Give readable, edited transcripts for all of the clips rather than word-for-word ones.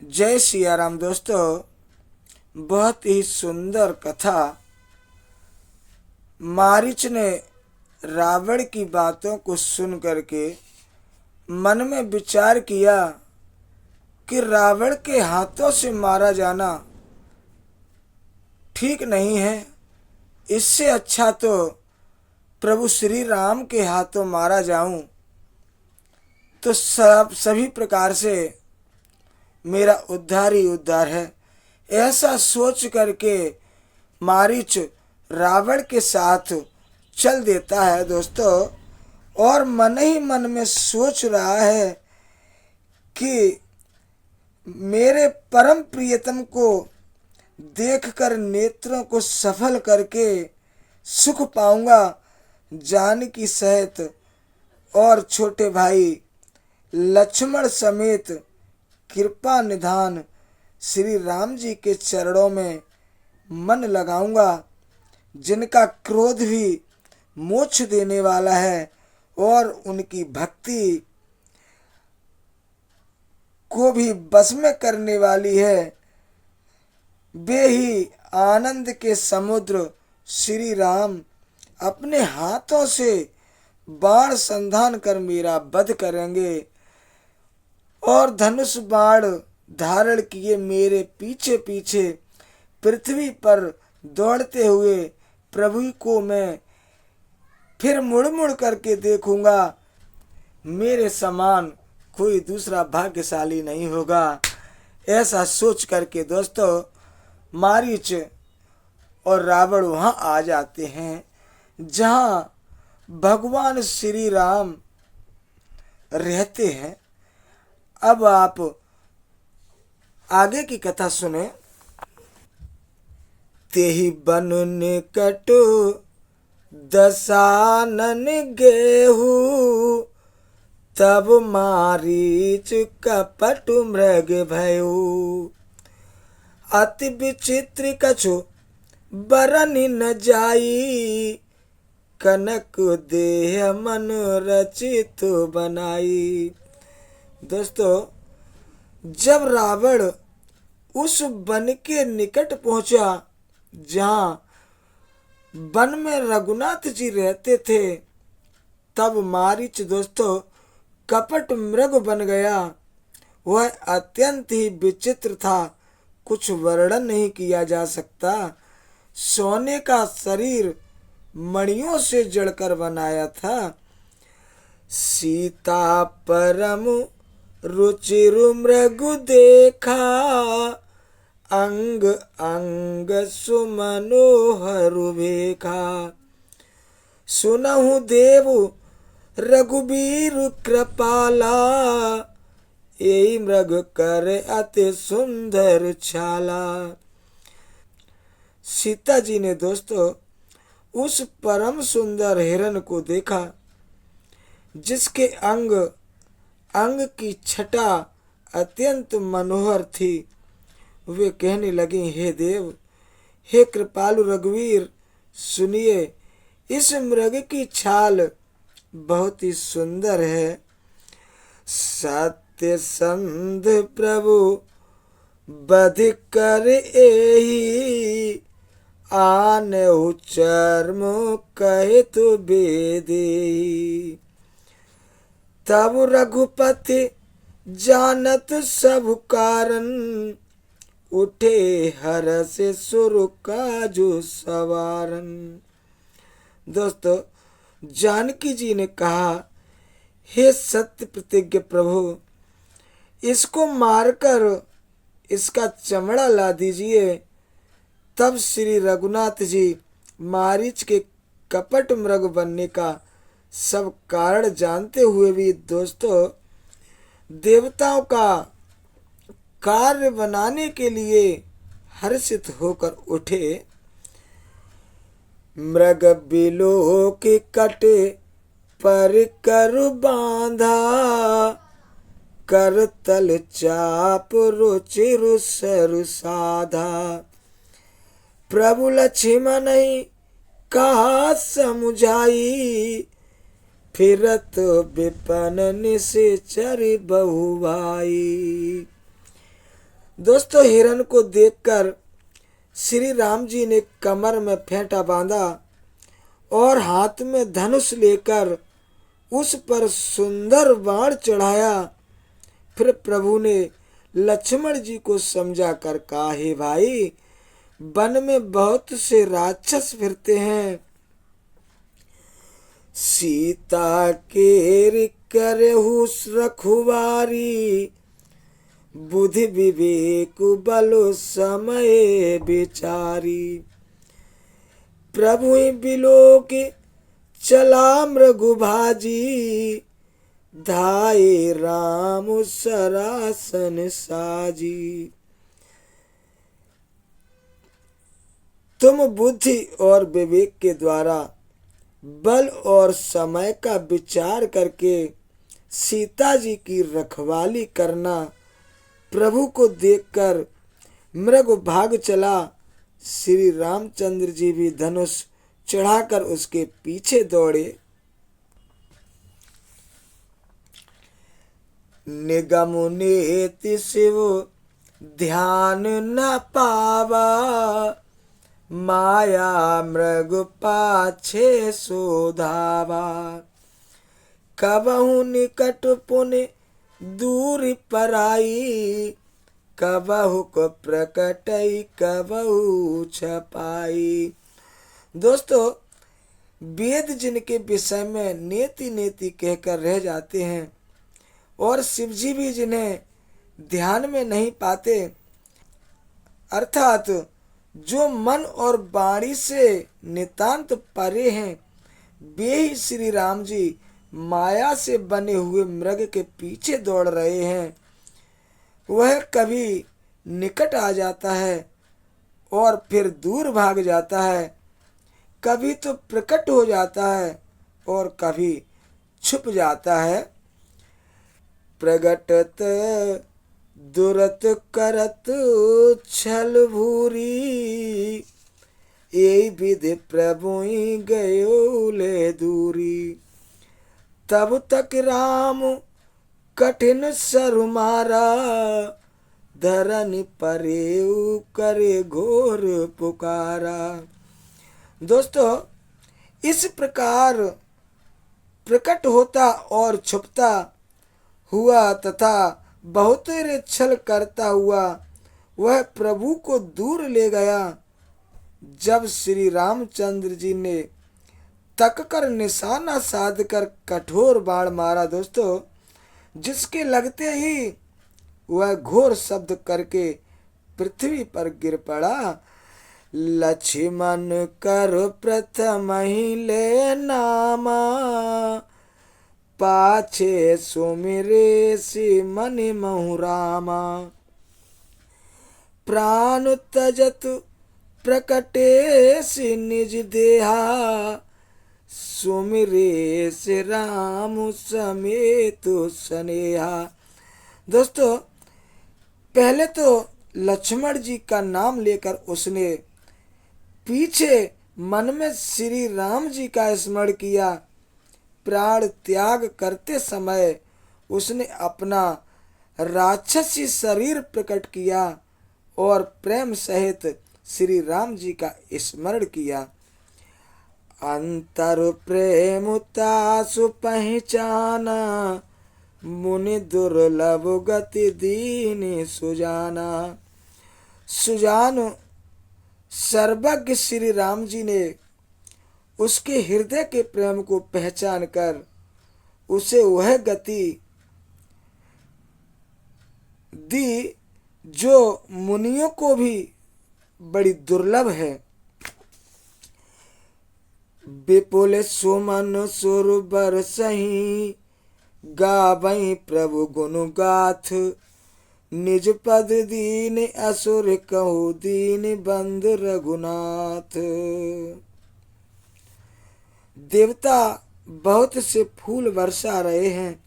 जय सिया राम। दोस्तों, बहुत ही सुंदर कथा। मारीच ने रावण की बातों को सुन करके मन में विचार किया कि रावण के हाथों से मारा जाना ठीक नहीं है। इससे अच्छा तो प्रभु श्री राम के हाथों मारा जाऊं तो सभी प्रकार से मेरा उद्धार ही उद्धार है। ऐसा सोच करके मारीच रावण के साथ चल देता है दोस्तों, और मन ही मन में सोच रहा है कि मेरे परम प्रियतम को देखकर नेत्रों को सफल करके सुख पाऊंगा। जानकी सहित और छोटे भाई लक्ष्मण समेत कृपा निधान श्री राम जी के चरणों में मन लगाऊंगा, जिनका क्रोध भी मोक्ष देने वाला है और उनकी भक्ति को भी बस में करने वाली है। वे ही आनंद के समुद्र श्री राम अपने हाथों से बाण संधान कर मेरा वध करेंगे और धनुष बाण धारण किए मेरे पीछे पीछे पृथ्वी पर दौड़ते हुए प्रभु को मैं फिर मुड़ मुड़ करके देखूंगा। मेरे समान कोई दूसरा भाग्यशाली नहीं होगा। ऐसा सोच करके दोस्तों मारीच और रावण वहां आ जाते हैं जहां भगवान श्री राम रहते हैं। अब आप आगे की कथा सुने। तेहि बन निकट दसानन गेहू, तब मारीच कपट मृग भयऊ। अति विचित्र कछु बरन न जाई, कनक देह मन रचित बनाई। दोस्तों, जब रावण उस वन के निकट पहुंचा जहां वन में रघुनाथ जी रहते थे, तब मारीच दोस्तों कपट मृग बन गया। वह अत्यंत ही विचित्र था, कुछ वर्णन नहीं किया जा सकता। सोने का शरीर मणियों से जड़कर बनाया था। सीता परम रुचिर मृगु देखा, अंग अंग सुमनोहर भेखा। सुनहु देव रघुबीर कृपाला, यही मृग कर अति सुंदर छाला। सीता जी ने दोस्तों उस परम सुंदर हिरण को देखा, जिसके अंग अंग की छटा अत्यंत मनोहर थी। वे कहने लगे, हे देव, हे कृपालु रघुवीर, सुनिए, इस मृग की छाल बहुत ही सुंदर है। सत्य संध प्रभु बध कर एही, आनहु चर्म कहे तो बेदेही। तब रघुपति जानत सब कारण, उठे हरष सुर काजु सवारन। दोस्तों, जानकी जी ने कहा, हे सत्य प्रतिज्ञ प्रभु, इसको मारकर इसका चमड़ा ला दीजिए। तब श्री रघुनाथ जी मारीच के कपट मृग बनने का सब कारण जानते हुए भी दोस्तों देवताओं का कार्य बनाने के लिए हर्षित होकर उठे। मृग बिलो के कटे पर कर बांधा, कर तल चाप रुचिर सर साधा। प्रभु लक्ष्मण नहीं कहा समुझाई, फिरत विपन निश्चर बहु भाई। दोस्तों, हिरण को देखकर श्री राम जी ने कमर में फेंटा बांधा और हाथ में धनुष लेकर उस पर सुंदर बाण चढ़ाया। फिर प्रभु ने लक्ष्मण जी को समझा कर कहा, हे भाई, वन में बहुत से राक्षस फिरते हैं। सीता के करहु रखुवारी, बुद्धि विवेक बलो समय विचारी। प्रभु बिलो के चला मृगुभाजी, धाये राम सरासन साजी। तुम बुद्धि और विवेक के द्वारा बल और समय का विचार करके सीता जी की रखवाली करना। प्रभु को देखकर मृग भाग चला। श्री रामचंद्र जी भी धनुष चढ़ाकर उसके पीछे दौड़े। निगम नेति शिव ध्यान न पावा, माया मृग पाछे सोधावा। कबहु निकट पुनि दूर पराई, कबहु को प्रकटई कबहु छपाई। दोस्तों, वेद जिनके विषय में नेति नेति कहकर रह जाते हैं और शिवजी भी जिन्हें ध्यान में नहीं पाते, अर्थात जो मन और वाणी से नितांत परे हैं, वे ही श्री राम जी माया से बने हुए मृग के पीछे दौड़ रहे हैं। वह कभी निकट आ जाता है और फिर दूर भाग जाता है, कभी तो प्रकट हो जाता है और कभी छुप जाता है। प्रगटत दुरत करत छल भूरी, यही विधि प्रभु गयो ले दूरी। तब तक राम कठिन सरु मारा, धरन परेऊ करे घोर पुकारा। दोस्तों, इस प्रकार प्रकट होता और छुपता हुआ तथा बहुत छल करता हुआ वह प्रभु को दूर ले गया। जब श्री रामचंद्र जी ने तक कर निशाना साध कर कठोर बाण मारा, दोस्तों, जिसके लगते ही वह घोर शब्द करके पृथ्वी पर गिर पड़ा। लक्ष्मण कर प्रथम ही ले नामा, पाछे सुमिरे सी मनि महु रामा। प्राण तजत प्रकटे सी निज देहा, सुमिरे से राम समेत स्नेहा। दोस्तों, पहले तो लक्ष्मण जी का नाम लेकर उसने पीछे मन में श्री राम जी का स्मरण किया। प्राण त्याग करते समय उसने अपना राक्षसी शरीर प्रकट किया और प्रेम सहित श्री राम जी का स्मरण किया। अंतर प्रेम तासु पहचाना, मुनि दुर्लभ गति दीन सुजाना। सुजान सर्वज्ञ श्री राम जी ने उसके हृदय के प्रेम को पहचान कर उसे वह गति दी जो मुनियों को भी बड़ी दुर्लभ है। विपुल सुमन सुर बरसहि, गावई प्रभु गुण गाथ। निज पद दीन असुर कहु दीन बंद रघुनाथ। देवता बहुत से फूल बरसा रहे हैं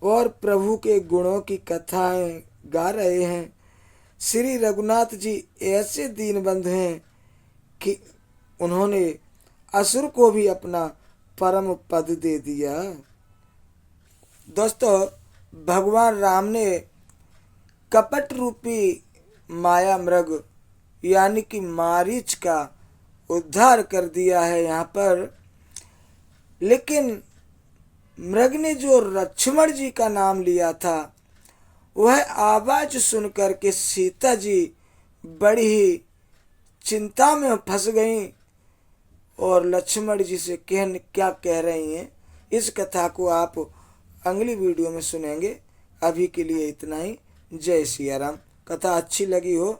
और प्रभु के गुणों की कथाएं गा रहे हैं। श्री रघुनाथ जी ऐसे दीनबंधु हैं कि उन्होंने असुर को भी अपना परम पद दे दिया। दोस्तों, भगवान राम ने कपट रूपी माया मृग यानी कि मारीच का उद्धार कर दिया है यहाँ पर। लेकिन मृग ने जो लक्ष्मण जी का नाम लिया था, वह आवाज सुनकर के सीता जी बड़ी ही चिंता में फंस गईं और लक्ष्मण जी से क्या कह रही हैं, इस कथा को आप अगली वीडियो में सुनेंगे। अभी के लिए इतना ही। जय सिया राम। कथा अच्छी लगी हो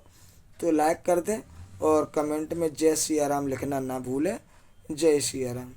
तो लाइक कर दें और कमेंट में जय सिया राम लिखना ना भूलें। जय सिया राम।